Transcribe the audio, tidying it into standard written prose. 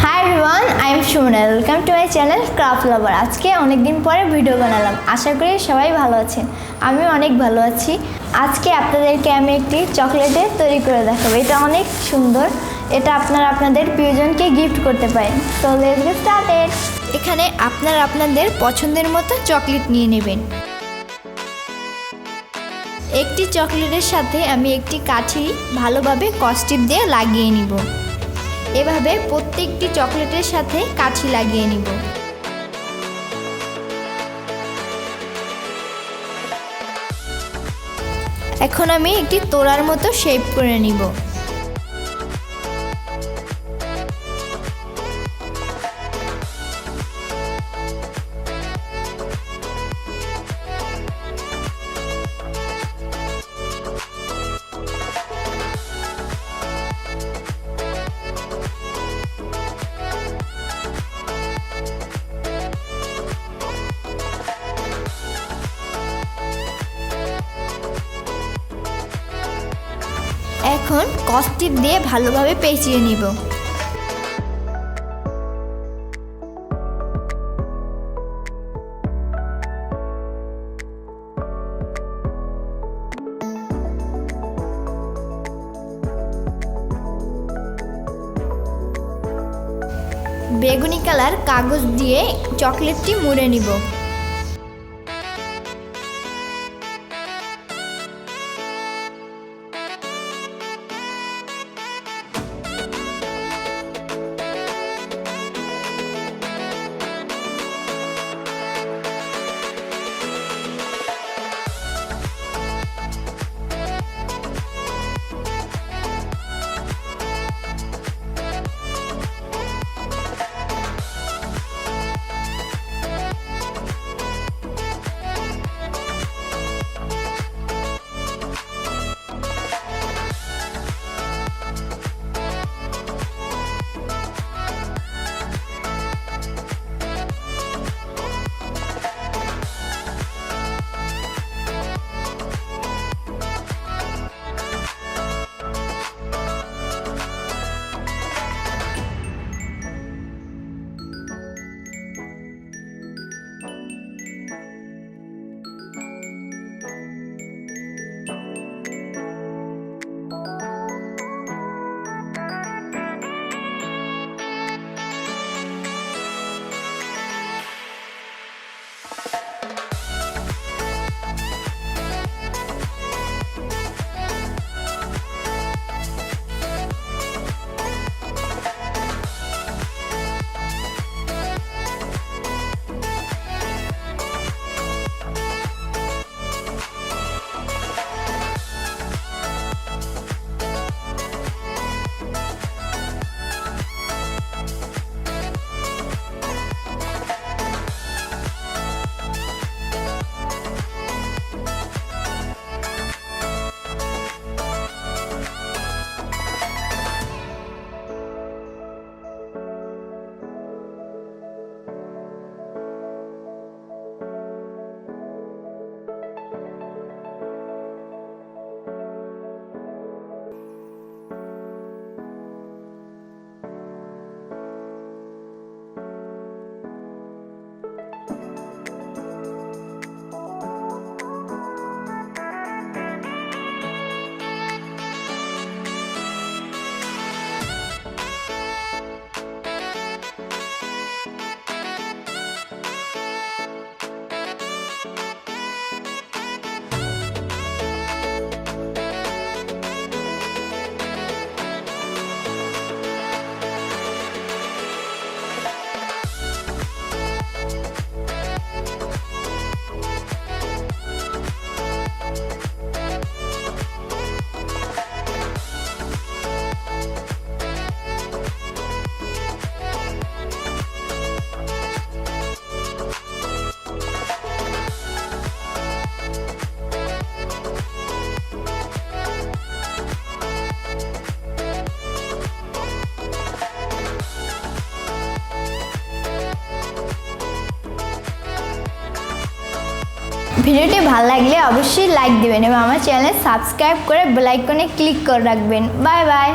Hi everyone, I am Shumana. Welcome to my channel Craft Lover. আজকে অনেক দিন পরে ভিডিও বানালাম। আশা করি সবাই ভালো আছেন। আমি অনেক ভালো আছি। আজকে আপনাদেরকে আমি একটি চকলেটে তৈরি করে দেখাবো। এটা অনেক সুন্দর। এটা আপনারা আপনাদের প্রিয়জনকে গিফট করতে পারেন। So let's get started. এখানে আপনারা আপনাদের পছন্দের মতো চকলেট নিয়ে নেবেন। একটি চকলেটের সাথে আমি একটি কাঠি ভালোভাবে কস্টিপ দিয়ে লাগিয়ে নিব। এভাবে প্রত্যেকটি চকলেটের সাথে কাঠি লাগিয়ে নিব। এখন আমি একটি তোড়ার মতো শেপ করে নিব। এখন কস্টিপ দিয়ে ভালোভাবে পেঁচিয়ে নিব। বেগুনি কালার কাগজ দিয়ে চকলেটটি মুড়ে নিব। ভিডিওটি ভালো লাগলে অবশ্যই লাইক দিবেন এবং আমার চ্যানেল সাবস্ক্রাইব করে বেল আইকনে ক্লিক করে রাখবেন। Bye bye.